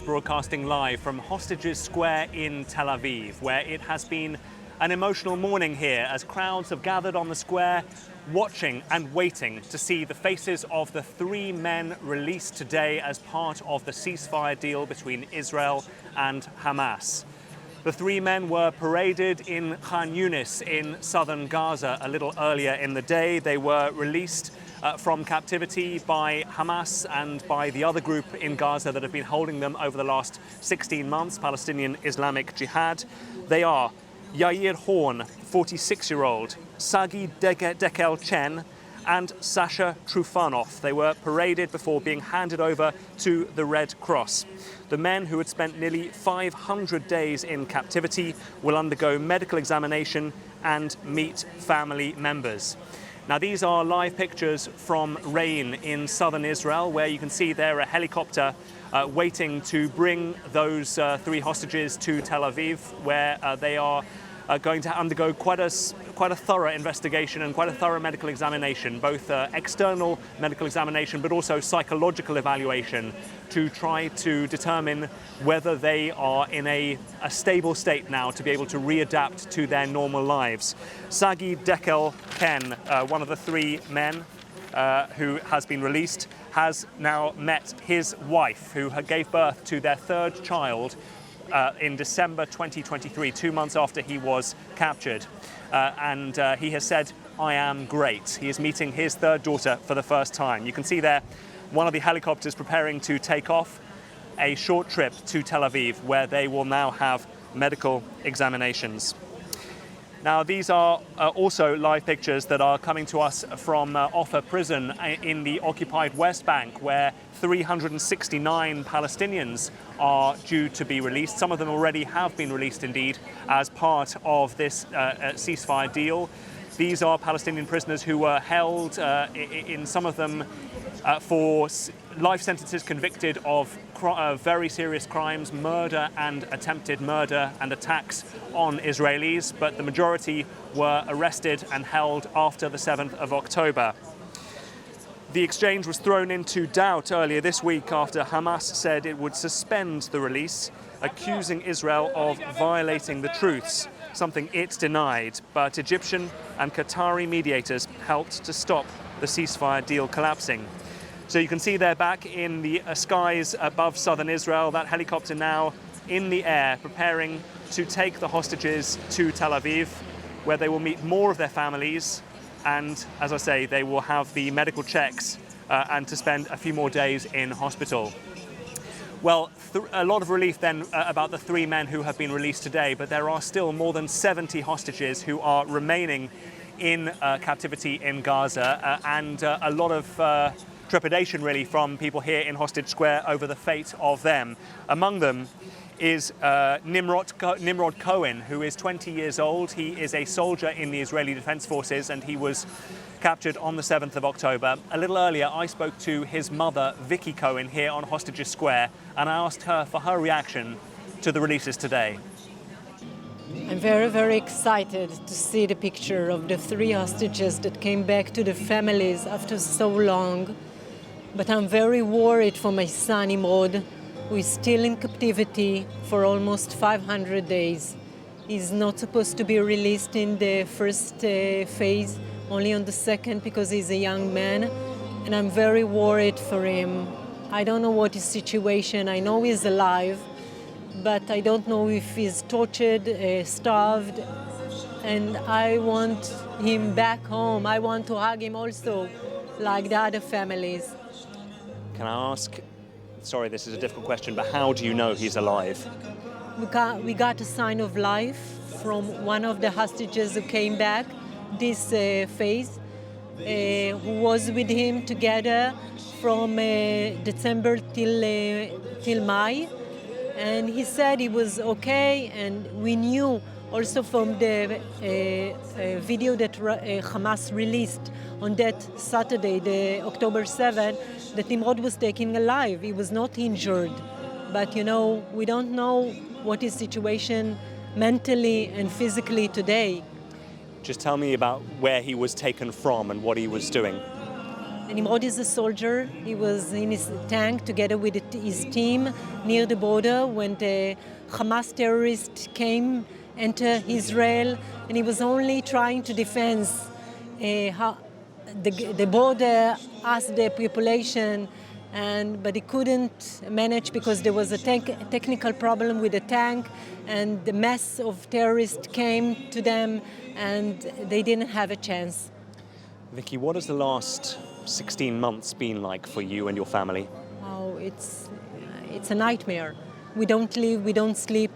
broadcasting live from Hostages Square in Tel Aviv, where it has been an emotional morning here as crowds have gathered on the square, watching and waiting to see the faces of the 3 men released today as part of the ceasefire deal between Israel and Hamas. The 3 men were paraded in Khan Yunis in southern Gaza a little earlier in the day. They were released from captivity by Hamas and by the other group in Gaza that have been holding them over the last 16 months, Palestinian Islamic Jihad. They are Yair Horn, 46-year-old, Sagi Dekel Chen, and Sasha Trufanov. They were paraded before being handed over to the Red Cross. The men, who had spent nearly 500 days in captivity, will undergo medical examination and meet family members. Now, these are live pictures from Rain in southern Israel, where you can see there a helicopter waiting to bring those 3 hostages to Tel Aviv, where they are going to undergo quite a thorough investigation and quite a thorough medical examination, both external medical examination but also psychological evaluation, to try to determine whether they are in a stable state now to be able to readapt to their normal lives. Sagi Dekel Chen, one of the 3 men who has been released, has now met his wife, who gave birth to their 3rd child in December 2023, 2 months after he was captured. And he has said, "I am great." He is meeting his 3rd daughter for the first time. You can see there one of the helicopters preparing to take off, a short trip to Tel Aviv, where they will now have medical examinations. Now, these are also live pictures that are coming to us from Offa prison in the occupied West Bank, where 369 Palestinians are due to be released. Some of them already have been released, indeed, as part of this ceasefire deal. These are Palestinian prisoners who were held, in some of them, for life sentences, convicted of very serious crimes, murder and attempted murder and attacks on Israelis, but the majority were arrested and held after the 7th of October. The exchange was thrown into doubt earlier this week after Hamas said it would suspend the release, accusing Israel of violating the truths, something it denied. But Egyptian and Qatari mediators helped to stop the ceasefire deal collapsing. So you can see there back in the skies above southern Israel, that helicopter now in the air, preparing to take the hostages to Tel Aviv, where they will meet more of their families. And as I say, they will have the medical checks and to spend a few more days in hospital. Well, a lot of relief then about the 3 men who have been released today, but there are still more than 70 hostages who are remaining in captivity in Gaza, and a lot of trepidation really from people here in Hostage Square over the fate of them. Among them is Nimrod Cohen, who is 20 years old. He is a soldier in the Israeli Defense Forces, and he was captured on the 7th of October. A little earlier, I spoke to his mother, Vicky Cohen, here on Hostages Square, and I asked her for her reaction to the releases today. I'm very, very excited to see the picture of the 3 hostages that came back to their families after so long. But I'm very worried for my son, Nimrod, who is still in captivity for almost 500 days. He's not supposed to be released in the first phase, only on the second, because he's a young man. And I'm very worried for him. I don't know what his situation. I know he's alive, but I don't know if he's tortured, starved. And I want him back home. I want to hug him also, like the other families. Can I ask, sorry, this is a difficult question, but how do you know he's alive? We got a sign of life from one of the hostages who came back this phase, who was with him together from December till May. And he said he was okay, and we knew also from the video that Hamas released on that Saturday, the October 7th, that Nimrod was taken alive. He was not injured. But, you know, we don't know what his situation mentally and physically today. Just tell me about where he was taken from and what he was doing. Nimrod is a soldier. He was in his tank together with his team near the border when the Hamas terrorists came into Israel, and he was only trying to defend the border, asked the population, but he couldn't manage because there was a technical problem with the tank, and the mass of terrorists came to them, and they didn't have a chance. Vicky, what has the last 16 months been like for you and your family? Oh, it's a nightmare. We don't live, we don't sleep.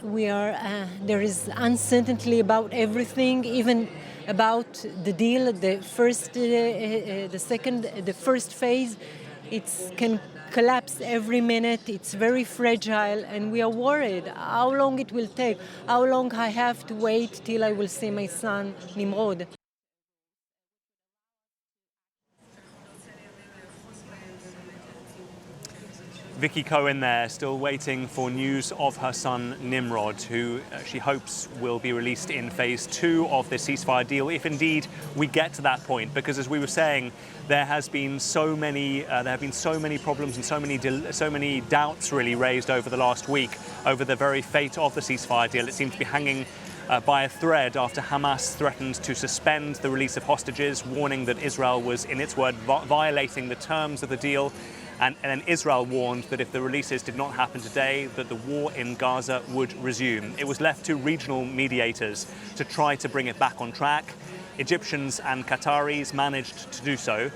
There is uncertainty about everything, even about the deal, the first phase. It can collapse every minute. It's very fragile, and we are worried how long it will take, how long I have to wait till I will see my son, Nimrod. Vicky Cohen there, still waiting for news of her son Nimrod, who she hopes will be released in phase 2 of the ceasefire deal, if indeed we get to that point. Because as we were saying, there have been so many problems and so many doubts really raised over the last week over the very fate of the ceasefire deal. It seemed to be hanging by a thread after Hamas threatened to suspend the release of hostages, warning that Israel was, in its word, violating the terms of the deal. And then Israel warned that if the releases did not happen today, that the war in Gaza would resume. It was left to regional mediators to try to bring it back on track. Egyptians and Qataris managed to do so,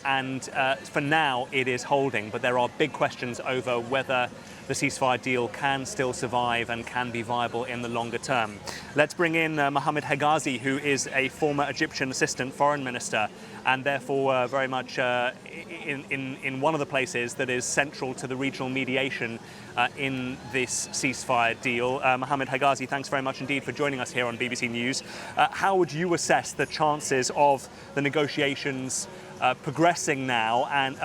and for now it is holding. But there are big questions over whether the ceasefire deal can still survive and can be viable in the longer term. Let's bring in Mohammed Hegazi, who is a former Egyptian assistant foreign minister and therefore very much in one of the places that is central to the regional mediation in this ceasefire deal. Mohammed Hegazi, thanks very much indeed for joining us here on BBC News. How would you assess the chances of the negotiations progressing now and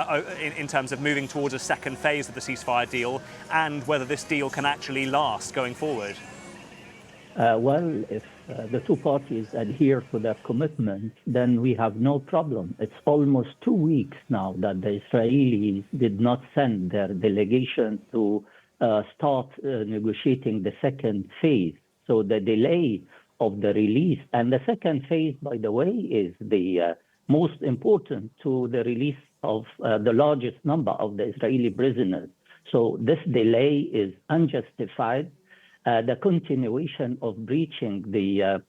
in terms of moving towards a second phase of the ceasefire deal, and whether this deal can actually last going forward? Well, if the two parties adhere to their commitment, then we have no problem. It's almost 2 weeks now that the Israelis did not send their delegation to start negotiating the second phase. So the delay of the release, and the second phase, by the way, is the most important to the release of the largest number of the Israeli prisoners. So this delay is unjustified. The continuation of breaching the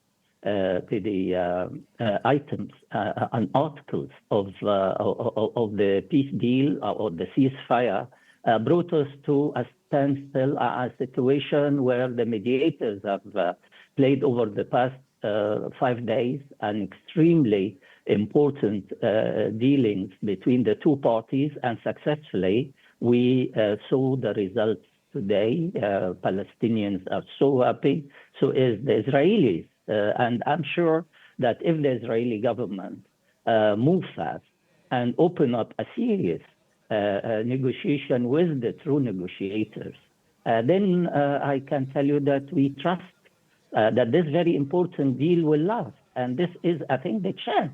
items and articles of the peace deal or the ceasefire brought us to a standstill, a situation where the mediators have played over the past 5 days an extremely important dealings between the two parties, and successfully we saw the results today. Palestinians are so happy, so is the Israelis. And I'm sure that if the Israeli government move fast and open up a serious negotiation with the true negotiators, then I can tell you that we trust that this very important deal will last. And this is, I think, the chance,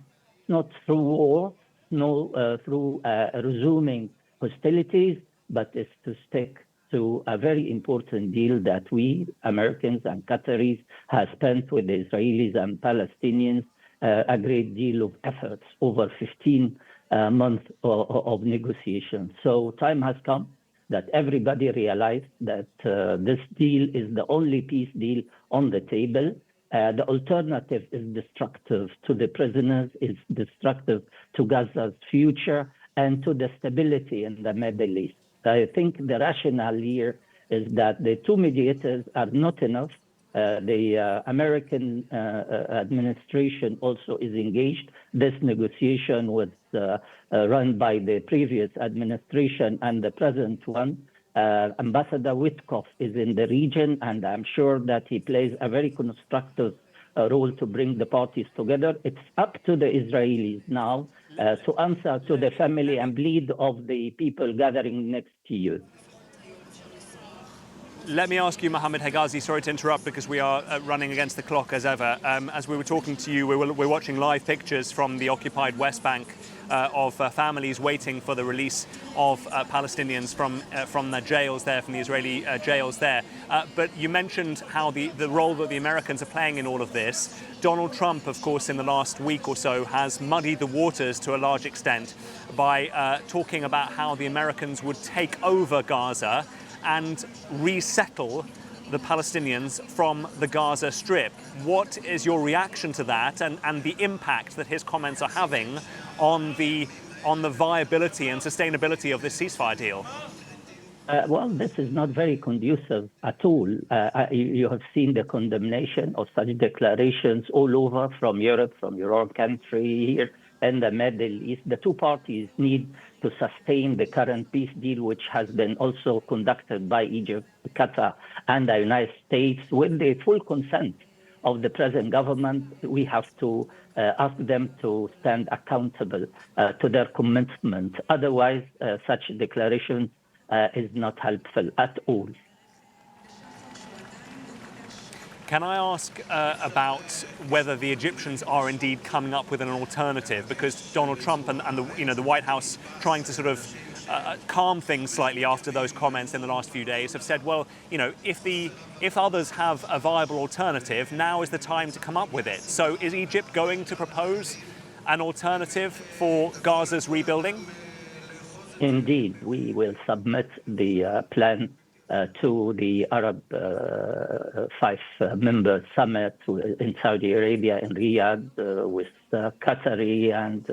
not through war, no through resuming hostilities, but it's to stick to a very important deal that we, Americans and Qataris, have spent with the Israelis and Palestinians a great deal of efforts over 15 months of negotiations. So time has come that everybody realized that this deal is the only peace deal on the table. The alternative is destructive to the prisoners, is destructive to Gaza's future and to the stability in the Middle East. I think the rationale here is that the two mediators are not enough. The American administration also is engaged. This negotiation was run by the previous administration and the present one. Ambassador Witkoff is in the region, and I'm sure that he plays a very constructive role to bring the parties together. It's up to the Israelis now to answer to the family and bleed of the people gathering next to you. Let me ask you, Mohammed Hegazi, sorry to interrupt because we are running against the clock as ever. As we were talking to you, we're watching live pictures from the occupied West Bank of families waiting for the release of Palestinians from the jails there, from the Israeli jails there. But you mentioned how the role that the Americans are playing in all of this. Donald Trump, of course, in the last week or so has muddied the waters to a large extent by talking about how the Americans would take over Gaza and resettle the Palestinians from the Gaza Strip. What is your reaction to that and the impact that his comments are having on the viability and sustainability of this ceasefire deal? Well, this is not very conducive at all. You have seen the condemnation of such declarations all over from Europe, from your own country, here in the Middle East. The two parties need to sustain the current peace deal, which has been also conducted by Egypt, Qatar, and the United States with the full consent of the present government. We have to ask them to stand accountable to their commitment. Otherwise, such declarations is not helpful at all. Can I ask about whether the Egyptians are indeed coming up with an alternative? Because Donald Trump and the White House, trying to sort of calm things slightly after those comments in the last few days, have said, well, if others have a viable alternative, now is the time to come up with it. So is Egypt going to propose an alternative for Gaza's rebuilding? Indeed, we will submit the plan to the Arab 5-member summit in Saudi Arabia, in Riyadh, with Qatari and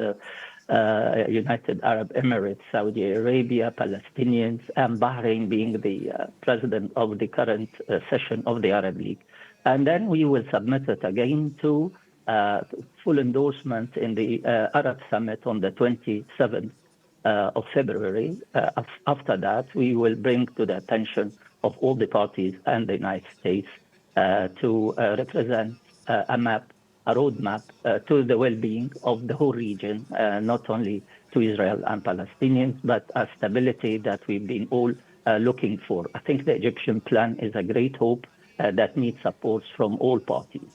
United Arab Emirates, Saudi Arabia, Palestinians, and Bahrain being the president of the current session of the Arab League. And then we will submit it again to full endorsement in the Arab Summit on the 27th of February. After that, we will bring to the attention of all the parties and the United States to represent a roadmap to the well-being of the whole region, not only to Israel and Palestinians, but a stability that we've been all looking for. I think the Egyptian plan is a great hope that needs support from all parties.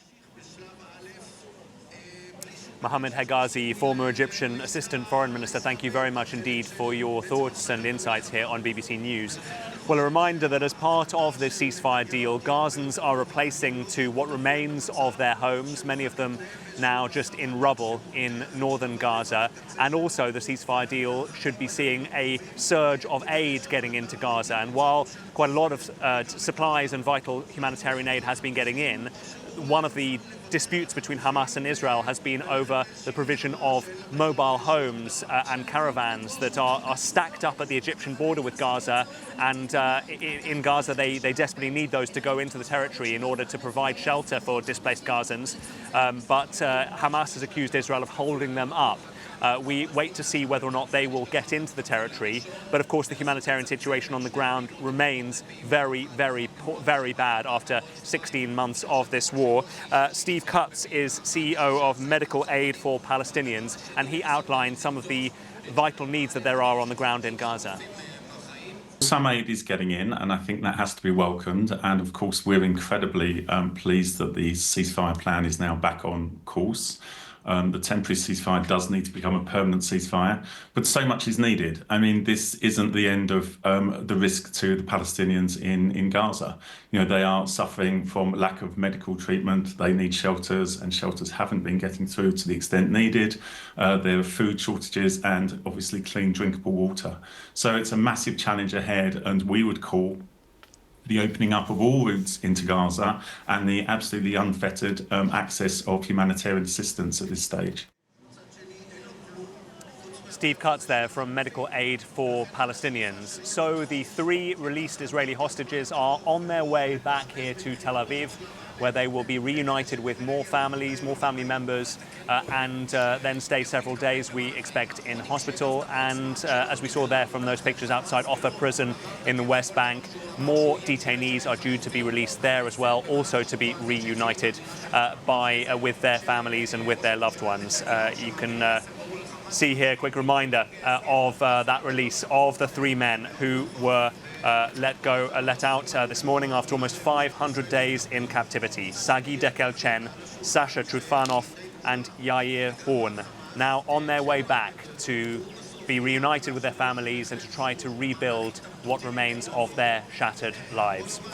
Mohammed Hegazi, former Egyptian Assistant Foreign Minister, thank you very much indeed for your thoughts and insights here on BBC News. Well, a reminder that as part of the ceasefire deal, Gazans are replacing to what remains of their homes, many of them now just in rubble in northern Gaza. And also the ceasefire deal should be seeing a surge of aid getting into Gaza. And while quite a lot of supplies and vital humanitarian aid has been getting in, one of the disputes between Hamas and Israel has been over the provision of mobile homes and caravans that are stacked up at the Egyptian border with Gaza. And in Gaza, they desperately need those to go into the territory in order to provide shelter for displaced Gazans. But Hamas has accused Israel of holding them up. We wait to see whether or not they will get into the territory. But of course, the humanitarian situation on the ground remains very, very, very bad after 16 months of this war. Steve Cutts is CEO of Medical Aid for Palestinians, and he outlined some of the vital needs that there are on the ground in Gaza. Some aid is getting in, and I think that has to be welcomed. And of course, we're incredibly pleased that the ceasefire plan is now back on course. The temporary ceasefire does need to become a permanent ceasefire, but so much is needed. I mean, this isn't the end of the risk to the Palestinians in Gaza. They are suffering from lack of medical treatment. They need shelters, and shelters haven't been getting through to the extent needed. There are food shortages and obviously clean drinkable water. So it's a massive challenge ahead, and we would call the opening up of all routes into Gaza and the absolutely unfettered access of humanitarian assistance at this stage. Steve Cutts there from Medical Aid for Palestinians. So the 3 released Israeli hostages are on their way back here to Tel Aviv, where they will be reunited with more families, more family members, and then stay several days, we expect, in hospital. And as we saw there from those pictures outside Offa Prison in the West Bank, more detainees are due to be released there as well, also to be reunited with their families and with their loved ones. You can see here, a quick reminder of that release of the 3 men who were let out this morning after almost 500 days in captivity. Sagi Dekelchen, Sasha Trutfanov and Yair Horn, now on their way back to be reunited with their families and to try to rebuild what remains of their shattered lives.